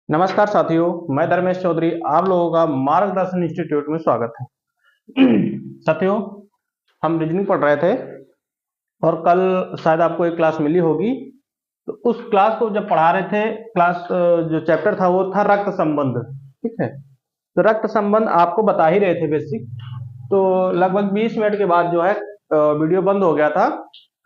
नमस्कार साथियों, मैं धर्मेश चौधरी आप लोगों का मार्गदर्शन इंस्टीट्यूट में स्वागत है। साथियों, हम रीजनिंग पढ़ रहे थे और कल शायद आपको एक क्लास मिली होगी। तो उस क्लास को जब पढ़ा रहे थे, क्लास जो चैप्टर था वो था रक्त संबंध। ठीक है, तो रक्त संबंध आपको बता ही रहे थे बेसिक। तो लगभग 20 मिनट के बाद जो है वीडियो बंद हो गया था।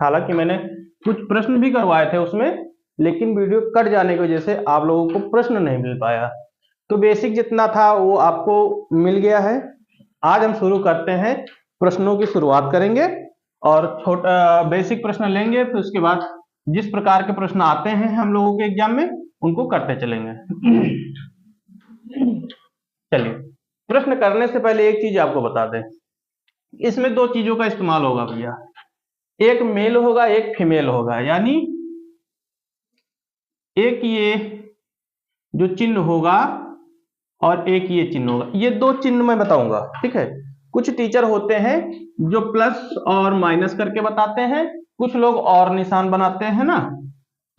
हालांकि मैंने कुछ प्रश्न भी करवाए थे उसमें, लेकिन वीडियो कट जाने की वजह से आप लोगों को प्रश्न नहीं मिल पाया। तो बेसिक जितना था वो आपको मिल गया है। आज हम शुरू करते हैं, प्रश्नों की शुरुआत करेंगे और छोटा बेसिक प्रश्न लेंगे। फिर उसके बाद जिस प्रकार के प्रश्न आते हैं हम लोगों के एग्जाम में उनको करते चलेंगे। चलिए, प्रश्न करने से पहले एक चीज आपको बता दें, इसमें दो चीजों का इस्तेमाल होगा भैया। एक मेल होगा, एक फीमेल होगा। यानी एक ये जो चिन्ह होगा और एक ये चिन्ह होगा। ये दो चिन्ह मैं बताऊंगा। ठीक है, कुछ टीचर होते हैं जो प्लस और माइनस करके बताते हैं, कुछ लोग और निशान बनाते हैं ना।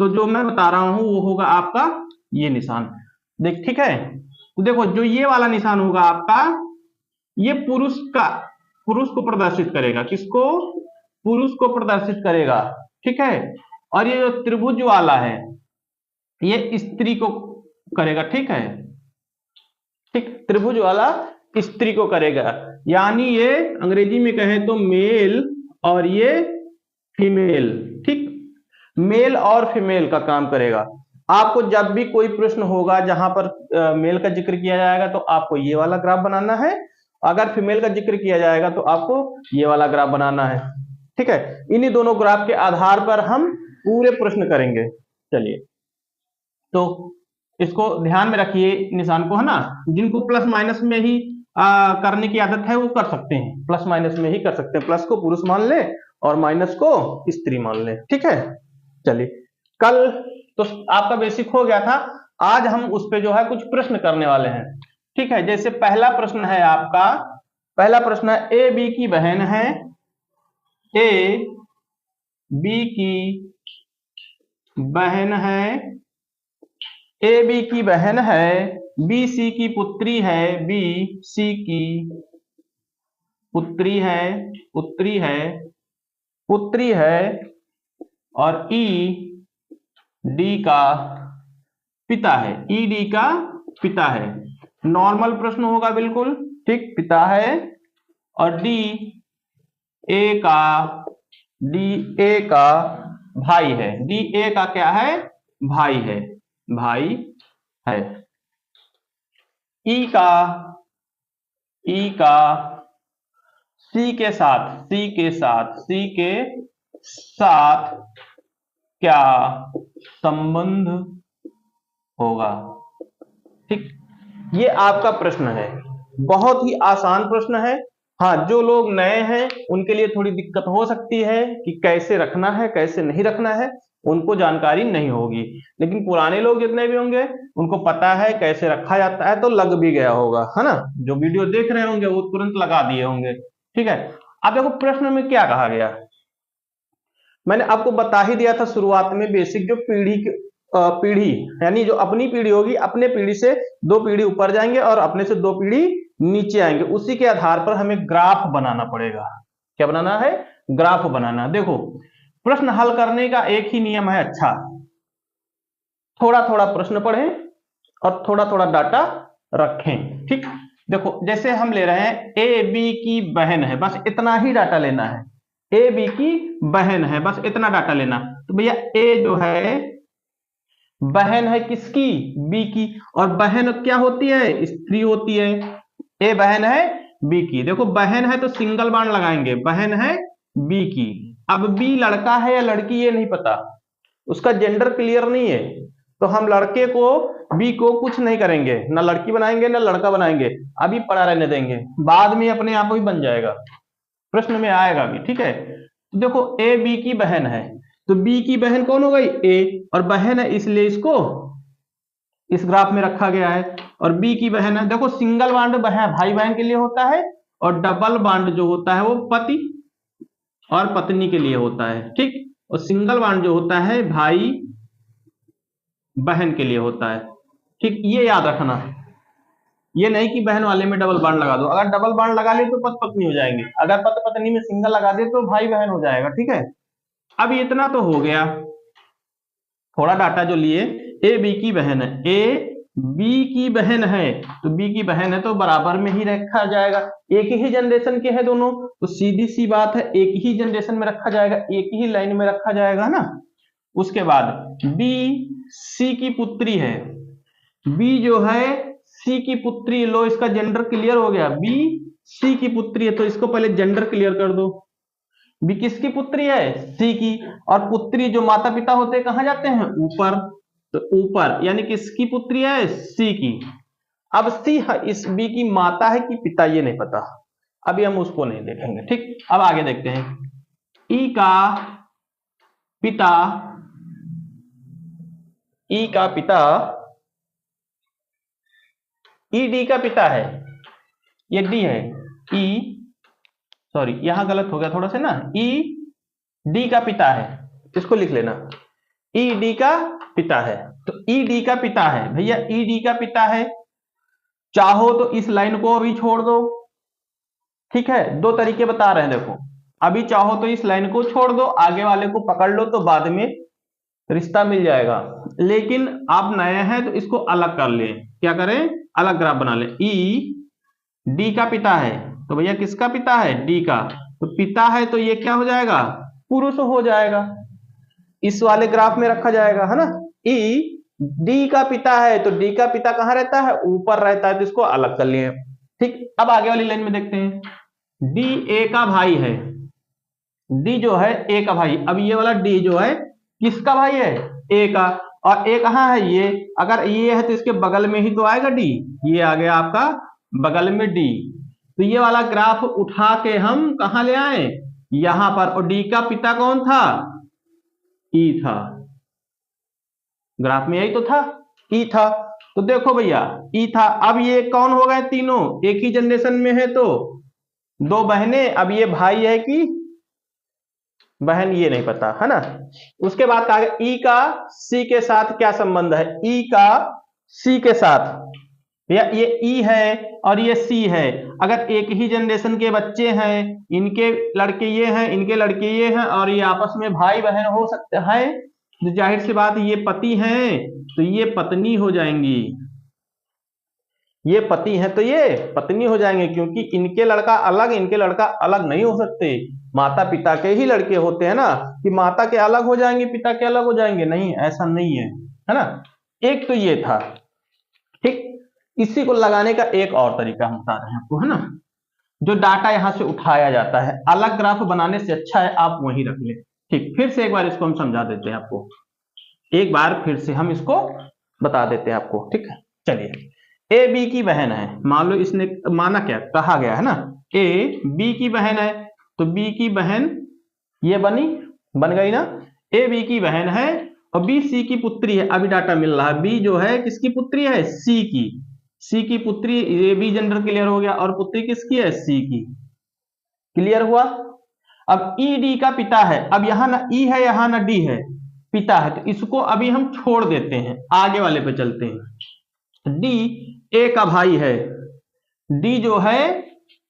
तो जो मैं बता रहा हूं वो होगा आपका ये निशान। देख, ठीक है, तो देखो जो ये वाला निशान होगा आपका, ये पुरुष को प्रदर्शित करेगा। किसको? पुरुष को प्रदर्शित करेगा। ठीक है, और ये जो त्रिभुज वाला है ये स्त्री को करेगा। ठीक है, ठीक, त्रिभुज वाला स्त्री को करेगा। यानी ये अंग्रेजी में कहें तो मेल और ये फीमेल। ठीक, मेल और फीमेल का काम करेगा। आपको जब भी कोई प्रश्न होगा जहां पर मेल का जिक्र किया जाएगा तो आपको ये वाला ग्राफ बनाना है, अगर फीमेल का जिक्र किया जाएगा तो आपको ये वाला ग्राफ बनाना है। ठीक है, इन्हीं दोनों ग्राफ के आधार पर हम पूरे प्रश्न करेंगे। चलिए, तो इसको ध्यान में रखिए निशान को, है ना। जिनको प्लस माइनस में ही करने की आदत है वो कर सकते हैं, प्लस माइनस में ही कर सकते हैं। प्लस को पुरुष मान ले और माइनस को स्त्री मान ले। ठीक है, चलिए, कल तो आपका बेसिक हो गया था। आज हम उस पे जो है कुछ प्रश्न करने वाले हैं। ठीक है, जैसे पहला प्रश्न है आपका, पहला प्रश्न है ए बी की बहन है, ए बी की बहन है, ए बी की बहन है, बी सी की पुत्री है, बी सी की पुत्री है, पुत्री है, पुत्री है, और ई डी का पिता है, ई डी का पिता है। नॉर्मल प्रश्न होगा बिल्कुल। ठीक, पिता है, और डी ए का भाई है। डी ए का क्या है? भाई है, भाई है। ई का सी के साथ क्या संबंध होगा? ठीक, ये आपका प्रश्न है। बहुत ही आसान प्रश्न है। हाँ, जो लोग नए हैं उनके लिए थोड़ी दिक्कत हो सकती है कि कैसे रखना है कैसे नहीं रखना है, उनको जानकारी नहीं होगी। लेकिन पुराने लोग जितने भी होंगे उनको पता है कैसे रखा जाता है, तो लग भी गया होगा, है ना। जो वीडियो देख रहे होंगे वो तुरंत लगा दिए होंगे। ठीक है, अब देखो प्रश्न में क्या कहा गया। मैंने आपको बता ही दिया था शुरुआत में, बेसिक जो पीढ़ी यानी जो अपनी पीढ़ी होगी, अपने पीढ़ी से दो पीढ़ी ऊपर जाएंगे और अपने से दो पीढ़ी नीचे आएंगे। उसी के आधार पर हमें ग्राफ बनाना पड़ेगा। क्या बनाना है? ग्राफ बनाना। देखो, प्रश्न हल करने का एक ही नियम है। अच्छा, थोड़ा थोड़ा प्रश्न पढ़ें और थोड़ा थोड़ा डाटा रखें। ठीक, देखो जैसे हम ले रहे हैं ए बी की बहन है, बस इतना ही डाटा लेना है। ए बी की बहन है, बस इतना डाटा लेना। तो भैया ए जो है बहन है किसकी? बी की। और बहन क्या होती है? स्त्री होती है। ए बहन है बी की। देखो बहन है तो सिंगल बाण लगाएंगे, बहन है बी की। अब बी लड़का है या लड़की ये नहीं पता, उसका जेंडर क्लियर नहीं है, तो हम लड़के को बी को कुछ नहीं करेंगे, ना लड़की बनाएंगे ना लड़का बनाएंगे, अभी पड़ा रहने देंगे, बाद में अपने आप ही बन जाएगा, प्रश्न में आएगा भी। ठीक है, तो देखो ए बी की बहन है, तो बी की बहन कौन हो गई? ए, और बहन है इसलिए इसको इस ग्राफ में रखा गया है। और बी की बहन है, देखो सिंगल बांड भाई बहन के लिए होता है, और डबल बांड जो होता है वो पति और पत्नी के लिए होता है। ठीक, और सिंगल बांड जो होता है भाई बहन के लिए होता है। ठीक, ये याद रखना। ये नहीं कि बहन वाले में डबल बॉन्ड लगा दो, अगर डबल बॉन्ड लगा ले तो पति पत्नी हो जाएंगे, अगर पति पत्नी में सिंगल लगा दे तो भाई बहन हो जाएगा। ठीक है, अब इतना तो हो गया, थोड़ा डाटा जो लिए। ए बी की बहन है, ए बी की बहन है, तो बी की बहन है तो बराबर में ही रखा जाएगा, एक ही जनरेशन के हैं दोनों, तो सीधी सी बात है एक ही जनरेशन में रखा जाएगा, एक ही लाइन में रखा जाएगा ना। उसके बाद बी सी की पुत्री है, बी जो है सी की पुत्री, लो इसका जेंडर क्लियर हो गया, बी सी की पुत्री है तो इसको पहले जेंडर क्लियर कर दो। बी किसकी पुत्री है? सी की, और पुत्री जो माता पिता होते हैं कहां जाते हैं? ऊपर, तो ऊपर यानी किसकी पुत्री है? सी की। अब सी इस बी की माता है कि पिता ये नहीं पता, अभी हम उसको नहीं देखेंगे। ठीक, अब आगे देखते हैं। ई का पिता, ई का पिता, ई डी का पिता है, ये डी है, ई सॉरी यहां गलत हो गया थोड़ा सा ना, ई डी का पिता है, इसको लिख लेना, ई डी का पिता है। तो ई डी का पिता है भैया, ई डी का पिता है, चाहो तो इस लाइन को अभी छोड़ दो। ठीक है, दो तरीके बता रहे हैं देखो, अभी चाहो तो इस लाइन को छोड़ दो, आगे वाले को पकड़ लो तो बाद में रिश्ता मिल जाएगा, लेकिन आप नए हैं तो इसको अलग कर ले। क्या करें? अलग ग्राफ बना ले। ई डी का पिता है, तो भैया किसका पिता है? डी का, तो पिता है तो ये क्या हो जाएगा? पुरुष हो जाएगा, इस वाले ग्राफ में रखा जाएगा, है ना। ई डी का पिता है तो डी का पिता कहां रहता है? ऊपर रहता है, तो इसको अलग कर लिए। ठीक, अब आगे वाली लाइन में देखते हैं। डी ए का भाई है, डी जो है ए का भाई, अब ये वाला डी जो है किसका भाई है? ए का, और ए कहां है? ये, अगर ये है तो इसके बगल में ही तो आएगा डी, ये आ गया आपका बगल में डी, तो ये वाला ग्राफ उठा के हम कहां ले आए? यहां पर, और डी का पिता कौन था? ई था, ग्राफ में यही तो था, ई था, तो देखो भैया ई था। अब ये कौन हो गए? तीनों एक ही जनरेशन में है, तो दो बहनें, अब ये भाई है कि बहन ये नहीं पता, है ना। उसके बाद कहा गया ई का सी के साथ क्या संबंध है? ई का सी के साथ, ये ई है और ये सी है, अगर एक ही जनरेशन के बच्चे हैं, इनके लड़के ये हैं, इनके लड़के ये हैं, और ये आपस में भाई बहन हो सकते हैं, तो जाहिर सी बात ये पति हैं तो ये पत्नी हो जाएंगी, ये पति हैं तो ये पत्नी हो जाएंगे, क्योंकि इनके लड़का अलग, इनके लड़का अलग नहीं हो सकते, माता पिता के ही लड़के होते हैं ना, कि माता के अलग हो जाएंगे पिता के अलग हो जाएंगे, नहीं, ऐसा नहीं है ना। एक तो ये था। ठीक, इसी को लगाने का एक और तरीका हम बता रहे हैं आपको, है ना, जो डाटा यहां से उठाया जाता है, अलग ग्राफ बनाने से अच्छा है आप वहीं रख ले। ठीक, फिर से एक बार इसको हम समझा देते हैं आपको, एक बार फिर से हम इसको बता देते हैं आपको। ठीक है, चलिए, ए बी की बहन है, मान लो इसने माना क्या कहा गया है ना, ए बी की बहन है, तो बी की बहन ये बन गई ना, ए बी की बहन है और बी सी की पुत्री है। अभी डाटा मिल रहा है, बी जो है किसकी पुत्री है? सी की, सी की पुत्री, ये बी जेंडर क्लियर हो गया, और पुत्री किसकी है? सी की, क्लियर हुआ। अब ई डी का पिता है, अब यहां ना ई है यहां ना डी है, पिता है, तो इसको अभी हम छोड़ देते हैं, आगे वाले पे चलते हैं। डी ए का भाई है, डी जो है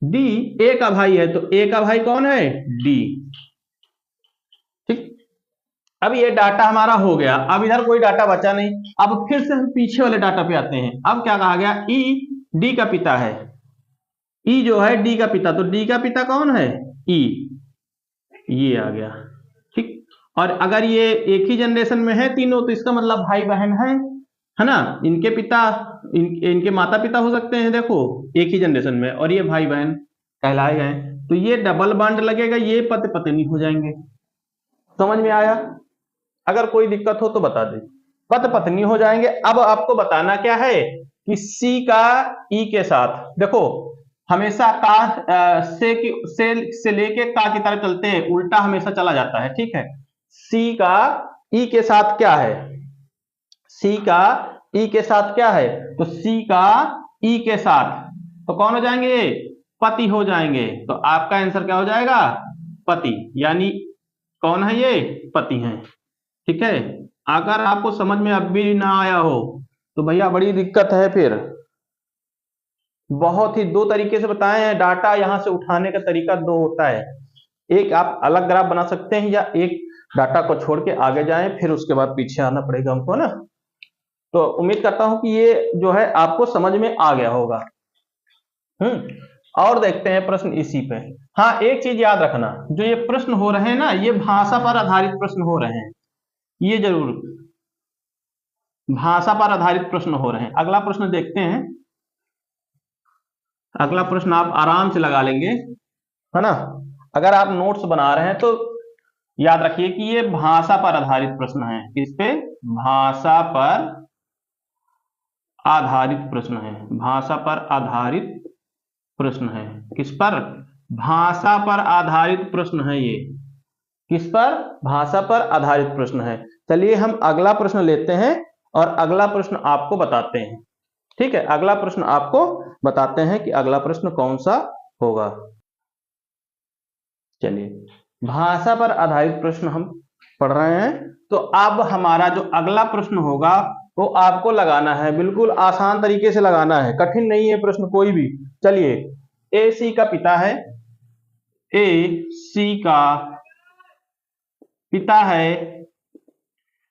डी ए का भाई है, तो ए का भाई कौन है? डी। ठीक, अब ये डाटा हमारा हो गया, अब इधर कोई डाटा बचा नहीं। अब फिर से हम पीछे वाले डाटा पे आते हैं। अब क्या कहा गया? ई डी का पिता है, ई जो है डी का पिता, तो डी का पिता कौन है? ई, ये आ गया। ठीक, और अगर ये एक ही जनरेशन में है तीनों, तो इसका मतलब भाई बहन है ना, इनके पिता इनके माता पिता हो सकते हैं, देखो एक ही जनरेशन में, और ये भाई बहन कहलाए गए, तो ये डबल बॉन्ड लगेगा, ये पति पत्नी हो जाएंगे। समझ में आया? अगर कोई दिक्कत हो तो बता दे, पति पत्नी हो जाएंगे। अब आपको बताना क्या है कि सी का ई के साथ, देखो हमेशा का से लेके का की तरफ चलते हैं, उल्टा हमेशा चला जाता है। ठीक है, सी का ई के साथ क्या है? सी का ई के साथ क्या है? तो सी का ई के साथ तो कौन हो जाएंगे? पति हो जाएंगे। तो आपका आंसर क्या हो जाएगा? पति, यानी कौन है ये? पति हैं। ठीक है, अगर आपको समझ में अब भी ना आया हो तो भैया बड़ी दिक्कत है फिर। बहुत ही दो तरीके से बताए हैं, डाटा यहां से उठाने का तरीका दो होता है। एक आप अलग ग्राफ बना सकते हैं, या एक डाटा को छोड़ के आगे जाएं, फिर उसके बाद पीछे आना पड़ेगा हमको ना। तो उम्मीद करता हूं कि ये जो है आपको समझ में आ गया होगा। और देखते हैं प्रश्न इसी पे। हाँ, एक चीज याद रखना, जो ये प्रश्न हो रहे हैं ना, ये भाषा पर आधारित प्रश्न हो रहे हैं, ये जरूर भाषा पर आधारित प्रश्न हो रहे हैं। अगला प्रश्न देखते हैं। अगला प्रश्न आप आराम से लगा लेंगे, है ना। अगर आप नोट्स बना रहे हैं तो याद रखिए कि ये भाषा पर आधारित प्रश्न है। किस पे? भाषा पर आधारित प्रश्न है। भाषा पर आधारित प्रश्न है। किस पर? भाषा पर आधारित प्रश्न है ये। किस पर? भाषा पर आधारित प्रश्न है। चलिए हम अगला प्रश्न लेते हैं और अगला प्रश्न आपको बताते हैं। ठीक है, अगला प्रश्न आपको बताते हैं कि अगला प्रश्न कौन सा होगा। चलिए, भाषा पर आधारित प्रश्न हम पढ़ रहे हैं। तो अब हमारा जो अगला प्रश्न होगा वो आपको लगाना है, बिल्कुल आसान तरीके से लगाना है, कठिन नहीं है प्रश्न कोई भी। चलिए, ए सी का पिता है, ए सी का पिता है,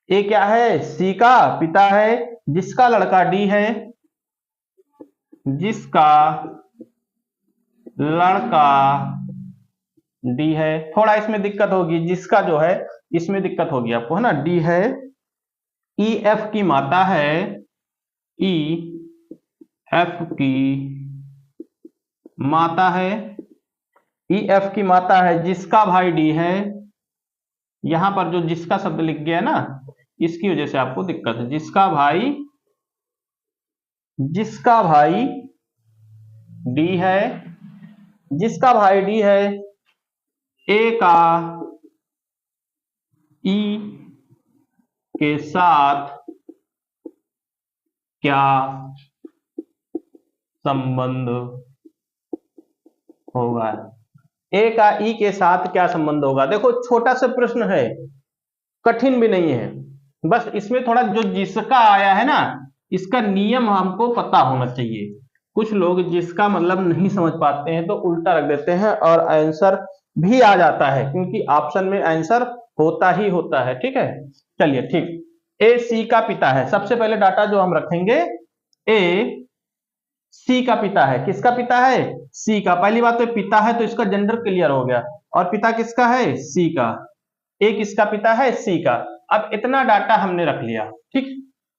ए क्या है? सी का पिता है, जिसका लड़का डी है, जिसका लड़का डी है। थोड़ा इसमें दिक्कत होगी, जिसका जो है इसमें दिक्कत होगी आपको, है ना। डी है, ई एफ की माता है, ई एफ की माता है, ई एफ की माता है, जिसका भाई डी है। यहां पर जो जिसका शब्द लिख गया ना, इसकी वजह से आपको दिक्कत है। जिसका भाई डी है, जिसका भाई डी है, ए का ई के साथ क्या संबंध होगा? ए का ई के साथ क्या संबंध होगा? देखो, छोटा सा प्रश्न है, कठिन भी नहीं है। बस इसमें थोड़ा जो जिसका आया है ना, इसका नियम हमको पता होना चाहिए। कुछ लोग जिसका मतलब नहीं समझ पाते हैं तो उल्टा रख देते हैं और आंसर भी आ जाता है, क्योंकि ऑप्शन में आंसर होता ही होता है। ठीक है, चलिए ठीक। ए सी का पिता है, सबसे पहले डाटा जो हम रखेंगे, ए सी का पिता है। किसका पिता है? सी का। पहली बात तो पिता है तो इसका जेंडर क्लियर हो गया, और पिता किसका है? सी का। ए किसका पिता है? सी का। अब इतना डाटा हमने रख लिया, ठीक।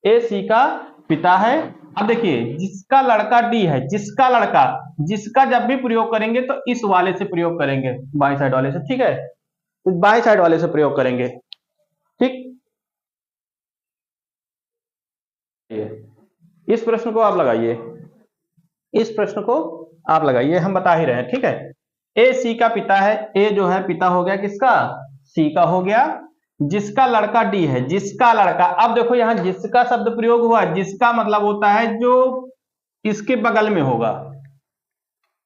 ए सी का पिता है। अब देखिए, जिसका लड़का डी है, जिसका लड़का, जिसका जब भी प्रयोग करेंगे तो इस वाले से प्रयोग करेंगे, बाई साइड वाले से। ठीक है, तो बाई साइड वाले से प्रयोग करेंगे। ठीक, इस प्रश्न को आप लगाइए, इस प्रश्न को आप लगाइए, हम बता ही रहे हैं। ठीक है, ए सी का पिता है, ए जो है पिता हो गया किसका? सी का हो गया। जिसका लड़का डी है, जिसका लड़का। अब देखो यहां जिसका शब्द प्रयोग हुआ, जिसका मतलब होता है जो इसके बगल में होगा,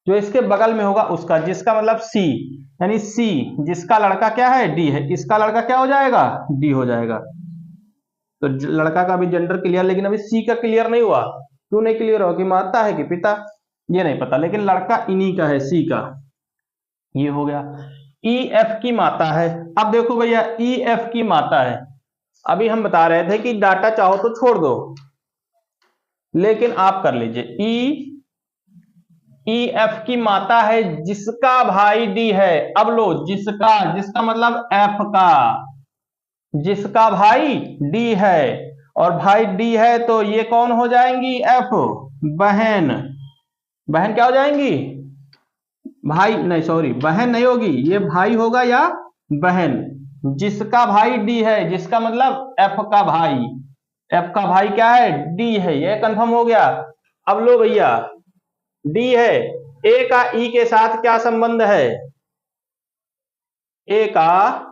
जो इसके बगल में होगा उसका। जिसका मतलब सी, यानी सी, जिसका लड़का क्या है? डी है, इसका लड़का क्या हो जाएगा? डी हो जाएगा। तो लड़का का भी जेंडर क्लियर, लेकिन अभी सी का क्लियर नहीं हुआ। क्यों नहीं क्लियर हुआ? कि माता है कि पिता, ये नहीं पता, लेकिन लड़का इन्हीं का है, सी का। ये हो गया। ई एफ की माता है। अब देखो भैया, ई एफ की माता है। अभी हम बता रहे थे कि डाटा चाहो तो छोड़ दो, लेकिन आप कर लीजिए। ई एफ की माता है, जिसका भाई डी है। अब लो, जिसका, जिसका मतलब एफ का, जिसका भाई डी है, और भाई डी है तो ये कौन हो जाएंगी? एफ, बहन। बहन क्या हो जाएंगी? भाई नहीं, सॉरी, बहन नहीं होगी, ये भाई होगा या बहन। जिसका भाई डी है, जिसका मतलब एफ का भाई, एफ का भाई क्या है? डी है, ये कंफर्म हो गया। अब लो भैया, डी है, ए का ई के साथ क्या संबंध है? ए का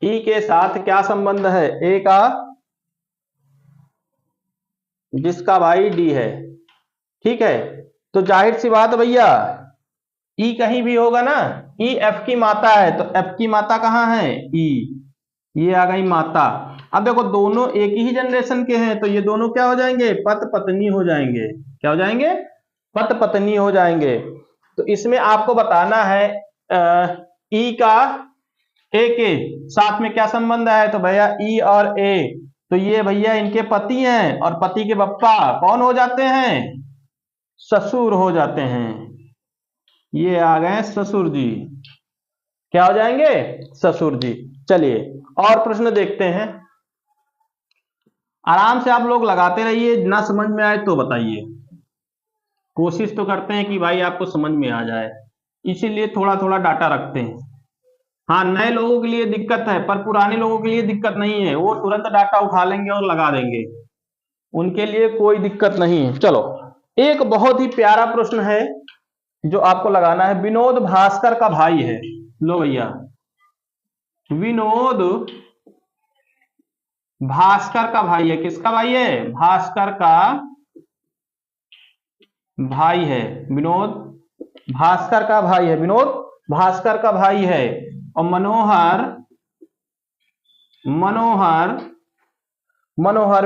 ई के साथ क्या संबंध है? ए का, जिसका भाई डी है। ठीक है, तो जाहिर सी बात भैया, ई कहीं भी होगा ना। ई एफ की माता है, तो एफ की माता कहां है? ई, ये आ गई माता। अब देखो दोनों एक ही जनरेशन के हैं, तो ये दोनों क्या हो जाएंगे, पति पत्नी हो जाएंगे। क्या हो जाएंगे, पति पत्नी हो जाएंगे। तो इसमें आपको बताना है ई का ए के साथ में क्या संबंध है, तो भैया ई और ए, तो ये भैया इनके पति हैं, और पति के पप्पा कौन हो जाते हैं, ससुर हो जाते हैं। ये आ गए ससुर जी। क्या हो जाएंगे, ससुर जी। चलिए और प्रश्न देखते हैं, आराम से आप लोग लगाते रहिए, ना समझ में आए तो बताइए। कोशिश तो करते हैं कि भाई आपको समझ में आ जाए, इसीलिए थोड़ा थोड़ा डाटा रखते हैं। हाँ, नए लोगों के लिए दिक्कत है, पर पुराने लोगों के लिए दिक्कत नहीं है, वो तुरंत डाटा उठा लेंगे और लगा देंगे, उनके लिए कोई दिक्कत नहीं है। चलो एक बहुत ही प्यारा प्रश्न है जो आपको लगाना है, विनोद भास्कर का भाई है। लो भैया, विनोद भास्कर का भाई है। किसका भाई है, भास्कर का भाई है। विनोद भास्कर का भाई है, विनोद भास्कर का भाई है। और मनोहर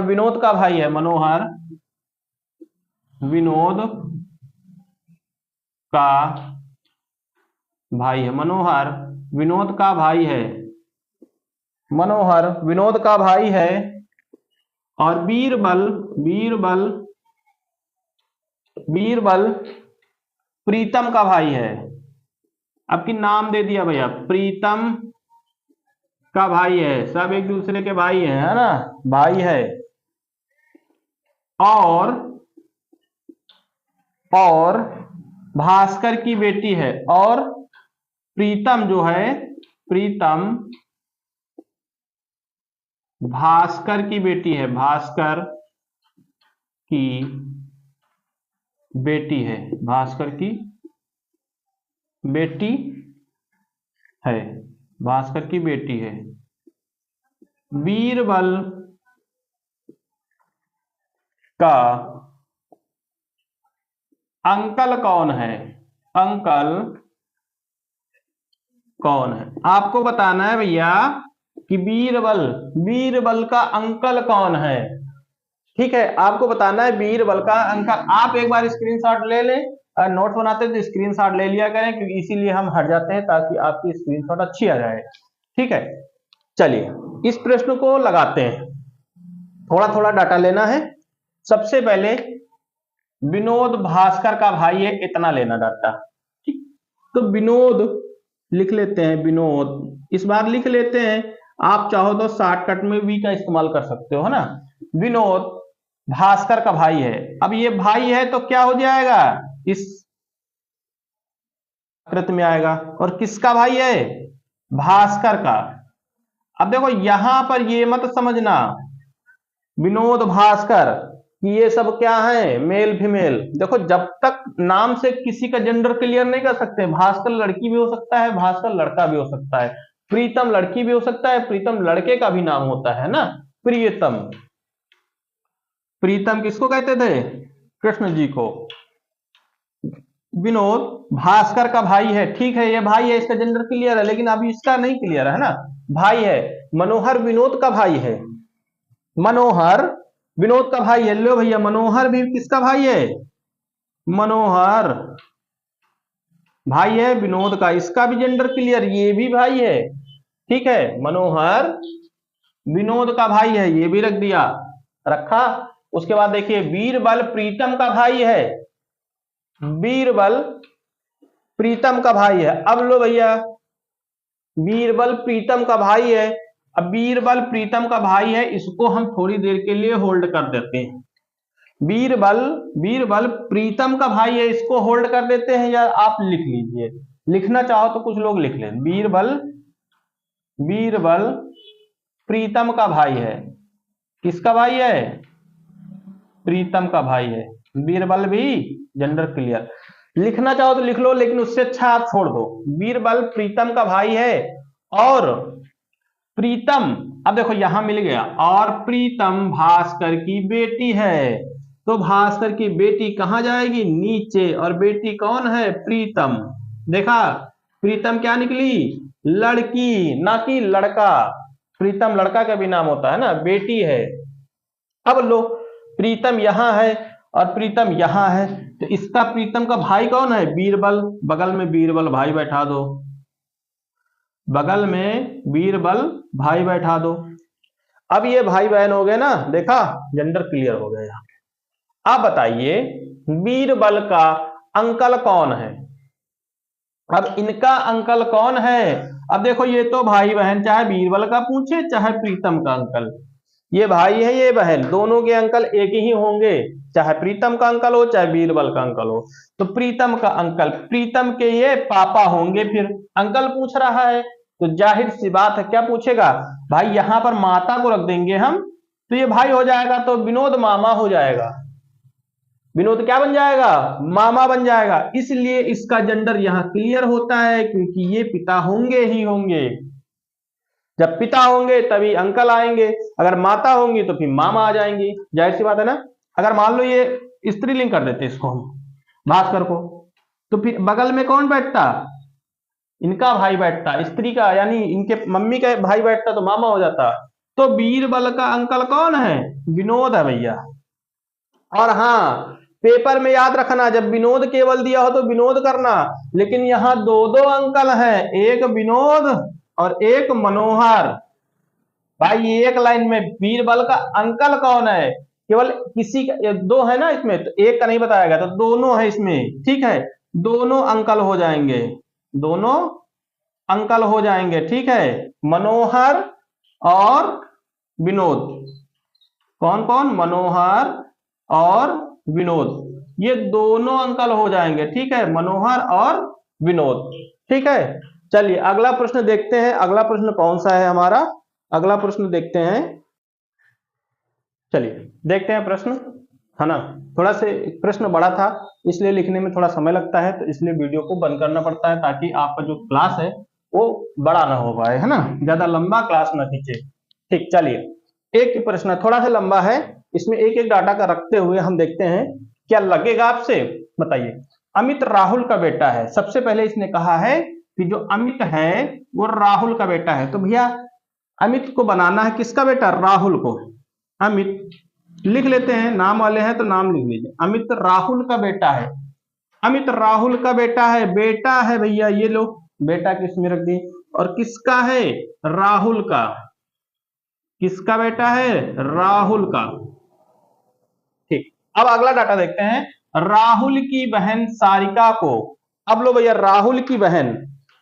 विनोद का भाई है। मनोहर विनोद का भाई है। मनोहर विनोद का भाई है। मनोहर विनोद का भाई है। और बीरबल प्रीतम का भाई है। आपकी नाम दे दिया भैया, प्रीतम का भाई है। सब एक दूसरे के भाई हैं, है ना, भाई है। और भास्कर की बेटी है। और प्रीतम जो है, प्रीतम भास्कर की बेटी है। भास्कर की बेटी है। भास्कर की बेटी है। भास्कर की बेटी है। बीरबल का अंकल कौन है। अंकल कौन है, आपको बताना है भैया कि बीरबल का अंकल कौन है। ठीक है, आपको बताना है बीरबल का अंकल। आप एक बार स्क्रीनशॉट ले लें, नोट्स बनाते हैं तो स्क्रीनशॉट ले लिया करें, क्योंकि इसीलिए हम हट जाते हैं ताकि आपकी स्क्रीनशॉट अच्छी आ जाए। ठीक है, चलिए इस प्रश्न को लगाते हैं। थोड़ा थोड़ा डाटा लेना है। सबसे पहले विनोद भास्कर का भाई है, इतना लेना डाटा। ठीक, तो विनोद लिख लेते हैं। विनोद इस बार लिख लेते हैं, आप चाहो तो शॉर्टकट में भी का इस्तेमाल कर सकते हो, है ना। विनोद भास्कर का भाई है। अब ये भाई है तो क्या हो जाएगा, इस आकृति में आएगा। और किसका भाई है, भास्कर का। अब देखो यहां पर ये मत समझना विनोद भास्कर कि ये सब क्या है, मेल फीमेल। देखो जब तक नाम से किसी का जेंडर क्लियर नहीं कर सकते, भास्कर लड़की भी हो सकता है, भास्कर लड़का भी हो सकता है, प्रीतम लड़की भी हो सकता है, प्रीतम लड़के का भी नाम होता है ना, प्रियतम। प्रीतम किसको कहते थे, कृष्ण जी को। विनोद भास्कर का भाई है, ठीक है, ये भाई है, इसका जेंडर क्लियर है, लेकिन अभी इसका नहीं क्लियर है ना, भाई है। मनोहर विनोद का भाई है। मनोहर विनोद का भाई है। लो भैया, मनोहर भी किसका भाई है, मनोहर भाई है विनोद का, इसका भी जेंडर क्लियर, ये भी भाई है। ठीक है, मनोहर विनोद का भाई है, ये भी रख दिया, रखा। उसके बाद देखिए बीरबल प्रीतम का भाई है। बीरबल प्रीतम का भाई है। अब लो भैया, बीरबल प्रीतम का भाई है। अब बीरबल प्रीतम का भाई है, इसको हम थोड़ी देर के लिए होल्ड कर देते हैं। बीरबल प्रीतम का भाई है, इसको होल्ड कर देते हैं, या आप लिख लीजिए, लिखना चाहो तो कुछ लोग लिख लें। बीरबल प्रीतम का भाई है। किसका भाई है, प्रीतम का भाई है। बीरबल भी जेंडर क्लियर, लिखना चाहो तो लिख लो, लेकिन उससे अच्छा आप छोड़ दो। बीरबल प्रीतम का भाई है। और प्रीतम, अब देखो यहां मिल गया, और प्रीतम भास्कर की बेटी है। तो भास्कर की बेटी कहां जाएगी, नीचे, और बेटी कौन है, प्रीतम। देखा, प्रीतम क्या निकली, लड़की, ना कि लड़का। प्रीतम लड़का का भी नाम होता है ना, बेटी है। अब लो, प्रीतम यहां है और प्रीतम यहां है, तो इसका प्रीतम का भाई कौन है? बीरबल। बगल में बीरबल भाई बैठा दो, बगल में बीरबल भाई बैठा दो। अब ये भाई बहन हो गए ना, देखा, जेंडर क्लियर हो गया। अब बताइए बीरबल का अंकल कौन है? अब इनका अंकल कौन है? अब देखो ये तो भाई बहन, चाहे बीरबल का पूछे चाहे प्रीतम का अंकल, ये भाई है ये बहन, दोनों के अंकल एक ही होंगे, चाहे प्रीतम का अंकल हो चाहे बीरबल का अंकल हो। तो प्रीतम का अंकल, प्रीतम के ये पापा होंगे। फिर अंकल पूछ रहा है तो जाहिर सी बात है क्या पूछेगा भाई, यहां पर माता को रख देंगे हम, तो ये भाई हो जाएगा, तो विनोद मामा हो जाएगा। विनोद क्या बन जाएगा? मामा बन जाएगा। इसलिए इसका जेंडर यहां क्लियर होता है, क्योंकि ये पिता होंगे ही होंगे। जब पिता होंगे तभी अंकल आएंगे, अगर माता होंगी तो फिर मामा आ जाएंगी, जाहिर सी बात है ना। अगर मान लो ये स्त्रीलिंग कर देते इसको हम, भास्कर को, तो फिर बगल में कौन बैठता? इनका भाई बैठता, स्त्री का, यानी इनके मम्मी का भाई बैठता, तो मामा हो जाता। तो बीरबल का अंकल कौन है? विनोद है भैया। और हाँ, पेपर में याद रखना, जब विनोद केवल दिया हो तो विनोद करना, लेकिन यहां दो दो अंकल हैं, एक विनोद और एक मनोहर। भाई एक लाइन में बीरबल का अंकल कौन है? केवल किसी का, दो है ना इसमें, तो एक का नहीं बताएगा, तो दोनों है इसमें, ठीक है, दोनों अंकल हो जाएंगे, दोनों अंकल हो जाएंगे, ठीक है, मनोहर और विनोद। कौन कौन? मनोहर और विनोद, ये दोनों अंकल हो जाएंगे, ठीक है, मनोहर और विनोद, ठीक है। चलिए अगला प्रश्न देखते हैं, अगला प्रश्न कौन सा है हमारा, अगला प्रश्न देखते हैं। चलिए देखते हैं प्रश्न, है ना। थोड़ा से प्रश्न बड़ा था, इसलिए लिखने में थोड़ा समय लगता है, तो इसलिए वीडियो को बंद करना पड़ता है, ताकि आपका जो क्लास है वो बड़ा ना हो पाए, है ना, ज्यादा लंबा क्लास ना खींचे। ठीक, चलिए एक ही प्रश्न थोड़ा सा लंबा है, इसमें एक एक डाटा का रखते हुए हम देखते हैं क्या लगेगा आपसे। बताइए, अमित राहुल का बेटा है। सबसे पहले इसने कहा है कि जो अमित है वो राहुल का बेटा है, तो भैया अमित को बनाना है किसका बेटा? राहुल को। अमित लिख लेते हैं, नाम वाले हैं तो नाम लिख लीजिए। अमित राहुल का बेटा है, अमित राहुल का बेटा है, बेटा है भैया, ये लो बेटा किसमें रख दी, और किसका है? राहुल का। किसका बेटा है? राहुल का। ठीक, अब अगला डाटा देखते हैं, राहुल की बहन सारिका को। अब लो भैया, राहुल की बहन,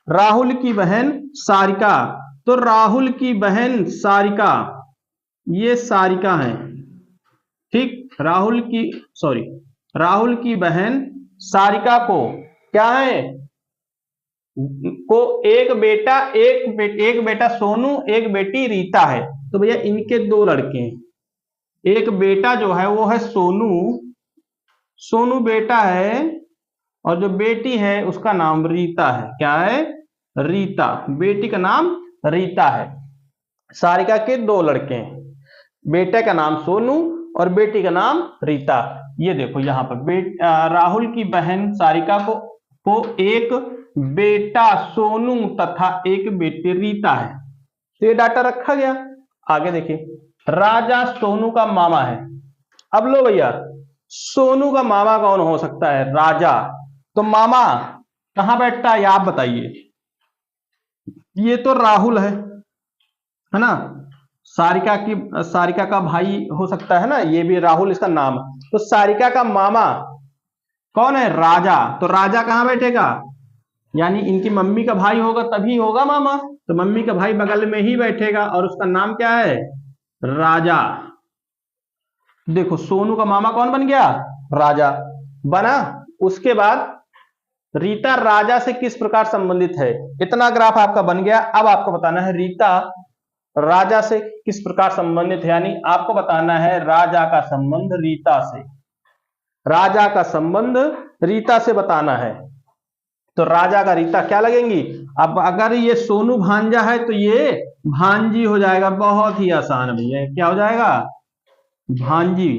राहुल की बहन सारिका, तो राहुल की बहन सारिका, ये सारिका है, ठीक, राहुल की, सॉरी, राहुल की बहन सारिका को क्या है? को एक बेटा, एक बेटा सोनू, एक बेटी रीता है। तो भैया इनके दो लड़के हैं, एक बेटा जो है वो है सोनू, सोनू बेटा है, और जो बेटी है उसका नाम रीता है। क्या है? रीता, बेटी का नाम रीता है। सारिका के दो लड़के हैं, बेटे का नाम सोनू और बेटी का नाम रीता। ये देखो यहाँ पर राहुल की बहन सारिका को एक बेटा सोनू तथा एक बेटी रीता है, तो ये डाटा रखा गया। आगे देखिए, राजा सोनू का मामा है। अब लो भैया, सोनू का मामा कौन हो सकता है? राजा। तो मामा कहां बैठता है, आप बताइए। ये तो राहुल है ना, सारिका का भाई हो सकता है ना, ये भी राहुल इसका नाम। तो सारिका का मामा कौन है? राजा। तो राजा कहां बैठेगा? यानी इनकी मम्मी का भाई होगा तभी होगा मामा, तो मम्मी का भाई बगल में ही बैठेगा, और उसका नाम क्या है? राजा। देखो सोनू का मामा कौन बन गया? राजा बना। उसके बाद रीता राजा से किस प्रकार संबंधित है, इतना ग्राफ आपका बन गया। अब आपको बताना है रीता राजा से किस प्रकार संबंधित है, यानी आपको बताना है राजा का संबंध रीता से, राजा का संबंध रीता से बताना है। तो राजा का रीता क्या लगेंगी? अब अगर ये सोनू भांजा है तो ये भांजी हो जाएगा, बहुत ही आसान भैया, क्या हो जाएगा? भांजी,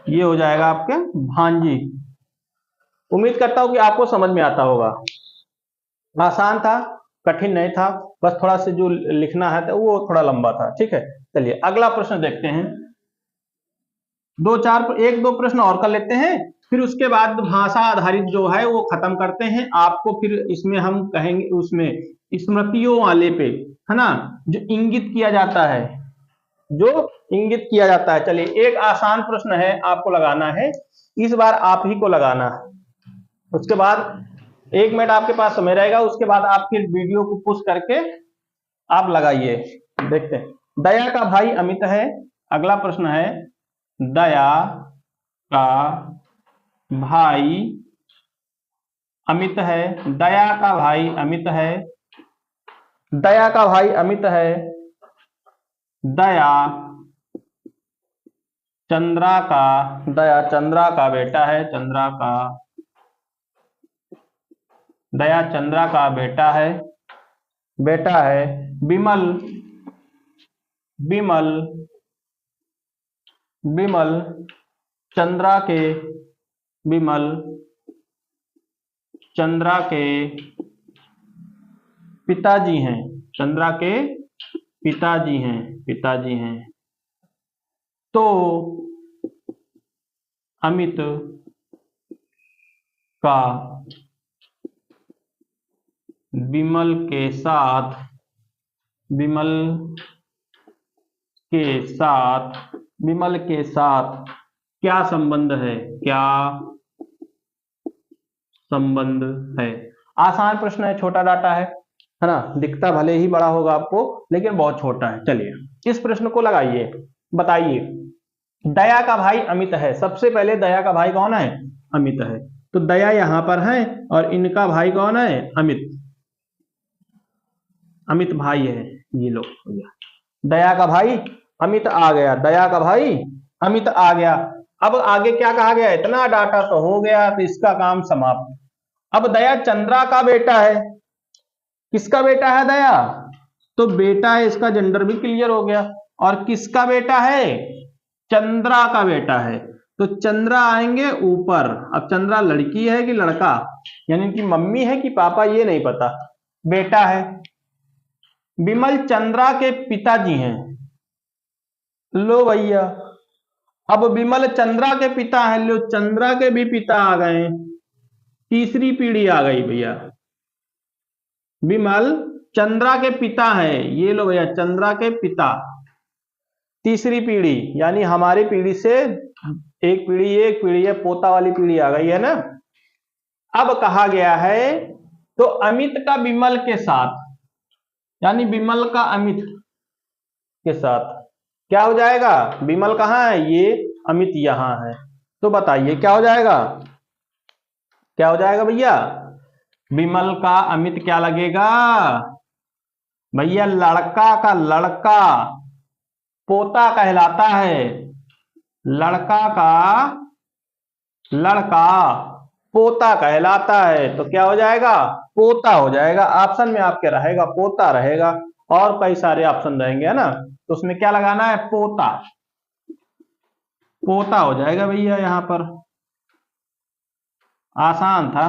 ये हो जाएगा आपके भांजी। उम्मीद करता हूं कि आपको समझ में आता होगा, आसान था, कठिन नहीं था। बस थोड़ा सा जो लिखना है तो वो थोड़ा लंबा था। ठीक है, चलिए अगला प्रश्न देखते हैं। एक दो प्रश्न और कर लेते हैं, फिर उसके बाद भाषा आधारित जो है वो खत्म करते हैं। आपको फिर इसमें हम कहेंगे उसमें स्मृतियों वाले पे, है ना, जो इंगित किया जाता है, चलिए एक आसान प्रश्न है, आपको लगाना है, इस बार आप ही को लगाना है। उसके बाद 1 मिनट आपके पास समय रहेगा, उसके बाद आप फिर वीडियो को पुश करके आप लगाइए। देखते हैं, दया का भाई अमित है। अगला प्रश्न है, दया का भाई अमित है। दया का भाई अमित है। दया का भाई अमित है। दया चंद्रा का बेटा है। दया चंद्रा का बेटा है। विमल चंद्रा के पिताजी हैं। तो अमित का विमल के साथ क्या संबंध है? आसान प्रश्न है, छोटा डाटा है ना, दिखता भले ही बड़ा होगा आपको लेकिन बहुत छोटा है। चलिए इस प्रश्न को लगाइए, बताइए। दया का भाई अमित है, सबसे पहले दया का भाई कौन है? अमित है। तो दया यहां पर है और इनका भाई कौन है? अमित भाई है, ये लो भैया, दया का भाई अमित आ गया। अब आगे क्या कहा गया? इतना डाटा तो हो गया, तो इसका काम समाप्त। अब दया चंद्रा का बेटा है। किसका बेटा है? दया, तो बेटा है, इसका जेंडर भी क्लियर हो गया। और किसका बेटा है? चंद्रा का बेटा है। तो चंद्रा आएंगे ऊपर। अब चंद्रा लड़की है कि लड़का, यानी इनकी मम्मी है कि पापा, ये नहीं पता, बेटा है। विमल चंद्रा के पिताजी हैं। लो भैया, अब विमल चंद्रा के पिता हैं, लो चंद्रा के भी पिता आ गए, तीसरी पीढ़ी आ गई भैया। विमल चंद्रा के पिता है, ये लो भैया, चंद्रा के पिता, तीसरी पीढ़ी, यानी हमारी पीढ़ी से एक पीढ़ी है, पोता वाली पीढ़ी आ गई है ना। अब कहा गया है, तो अमित का विमल के साथ, यानी विमल का अमित के साथ क्या हो जाएगा? विमल कहाँ है? ये, अमित यहां है। तो बताइए क्या हो जाएगा? भैया? विमल का अमित क्या लगेगा भैया? लड़का का लड़का पोता कहलाता है। लड़का का लड़का पोता कहलाता है। तो क्या हो जाएगा? पोता हो जाएगा। ऑप्शन में आपके रहेगा पोता रहेगा, और कई सारे ऑप्शन रहेंगे, है ना। तो उसमें क्या लगाना है? पोता हो जाएगा भैया। यहां पर आसान था,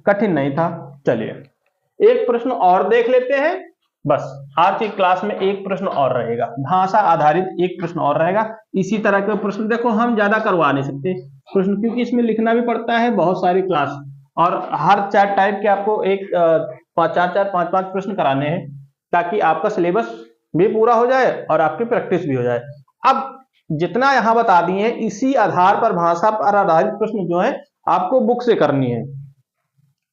कठिन नहीं था। चलिए एक प्रश्न और देख लेते हैं, बस आज की क्लास में एक प्रश्न और रहेगा, भाषा आधारित एक प्रश्न और रहेगा। इसी तरह के प्रश्न, देखो हम ज्यादा करवा नहीं सकते प्रश्न, क्योंकि इसमें लिखना भी पड़ता है, बहुत सारी क्लास, और हर 4 टाइप के आपको एक 5 प्रश्न कराने हैं, ताकि आपका सिलेबस भी पूरा हो जाए और आपकी प्रैक्टिस भी हो जाए। अब जितना यहां बता दिए, इसी आधार पर भाषा पर आधारित प्रश्न जो है आपको बुक से करनी है।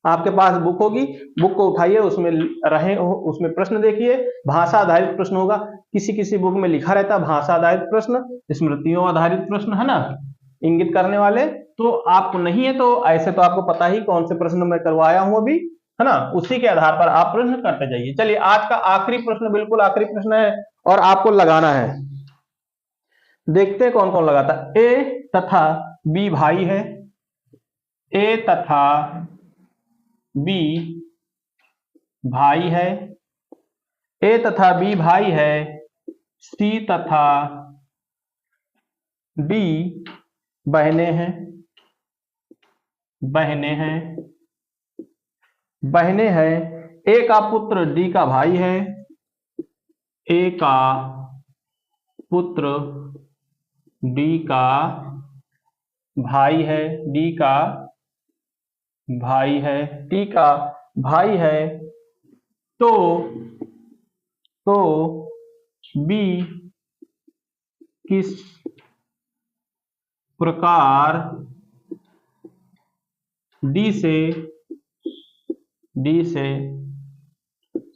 आपके पास बुक होगी, बुक को उठाइए, उसमें प्रश्न देखिए, भाषा आधारित प्रश्न होगा। किसी बुक में लिखा रहता है भाषा आधारित प्रश्न, स्मृतियों आधारित प्रश्न, है ना, इंगित करने वाले। तो आपको नहीं है तो ऐसे तो आपको पता ही कौन से प्रश्न मैं करवाया हूं अभी, है ना, उसी के आधार पर आप प्रश्न करते जाइए। चलिए आज का आखिरी प्रश्न, बिल्कुल आखिरी प्रश्न है, और आपको लगाना है। देखते हैं कौन कौन लगाता है। ए तथा बी भाई है। ए तथा बी भाई है। ए तथा बी भाई है। सी तथा डी बहनें हैं। बहनें हैं। ए का पुत्र डी का भाई है। ए का पुत्र डी का भाई है, डी का भाई है, टी का भाई है, तो बी किस प्रकार डी से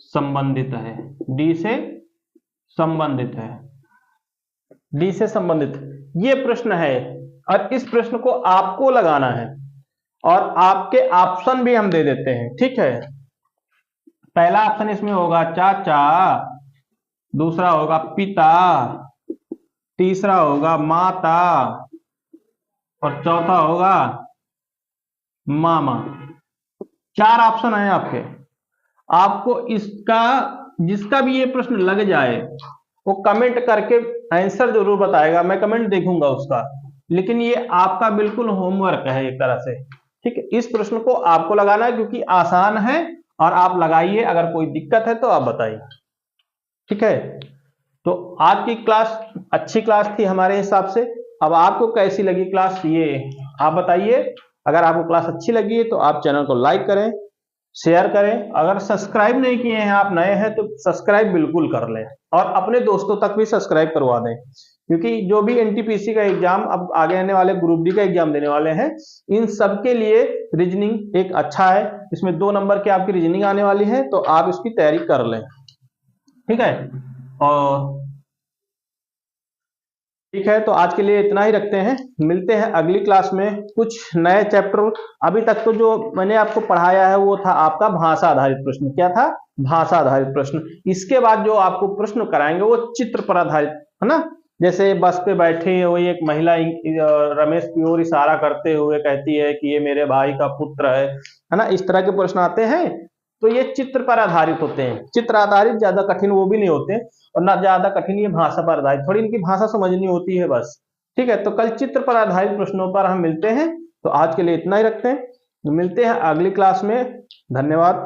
संबंधित है, डी से संबंधित है, डी से संबंधित, ये प्रश्न है और इस प्रश्न को आपको लगाना है और आपके ऑप्शन भी हम दे देते हैं, ठीक है। पहला ऑप्शन इसमें होगा चाचा, दूसरा होगा पिता, तीसरा होगा माता और चौथा होगा मामा। 4 ऑप्शन है आपके। आपको इसका जिसका भी ये प्रश्न लग जाए वो कमेंट करके आंसर जरूर बताएगा, मैं कमेंट देखूंगा उसका, लेकिन ये आपका बिल्कुल होमवर्क है एक तरह से, ठीक है। इस प्रश्न को आपको लगाना है क्योंकि आसान है और आप लगाइए, अगर कोई दिक्कत है तो आप बताइए, ठीक है। तो आज की क्लास अच्छी क्लास थी हमारे हिसाब से। अब आपको कैसी लगी क्लास ये आप बताइए। अगर आपको क्लास अच्छी लगी है तो आप चैनल को लाइक करें, शेयर करें। अगर सब्सक्राइब नहीं किए हैं, आप नए हैं तो सब्सक्राइब बिल्कुल कर लें और अपने दोस्तों तक भी सब्सक्राइब करवा दें, क्योंकि जो भी एनटीपीसी का एग्जाम अब आगे आने वाले ग्रुप डी का एग्जाम देने वाले हैं, इन सब के लिए रीजनिंग एक अच्छा है। इसमें 2 नंबर की आपकी रीजनिंग आने वाली है, तो आप इसकी तैयारी कर लें, ठीक है। और ठीक है, तो आज के लिए इतना ही रखते हैं। मिलते हैं अगली क्लास में कुछ नए चैप्टर। अभी तक तो जो मैंने आपको पढ़ाया है वो था आपका भाषा आधारित प्रश्न। क्या था? भाषा आधारित प्रश्न। इसके बाद जो आपको प्रश्न कराएंगे वो चित्र पर आधारित है ना। जैसे बस पे बैठी हुई एक महिला रमेश की ओर इशारा करते हुए कहती है कि ये मेरे भाई का पुत्र है ना। इस तरह के प्रश्न आते हैं, तो ये चित्र पर आधारित होते हैं। चित्र आधारित ज्यादा कठिन वो भी नहीं होते और ना ज्यादा कठिन ये भाषा पर आधारित, थोड़ी इनकी भाषा समझनी होती है बस, ठीक है। तो कल चित्र पर आधारित प्रश्नों पर हम मिलते हैं। तो आज के लिए इतना ही रखते हैं, मिलते हैं अगली क्लास में। धन्यवाद।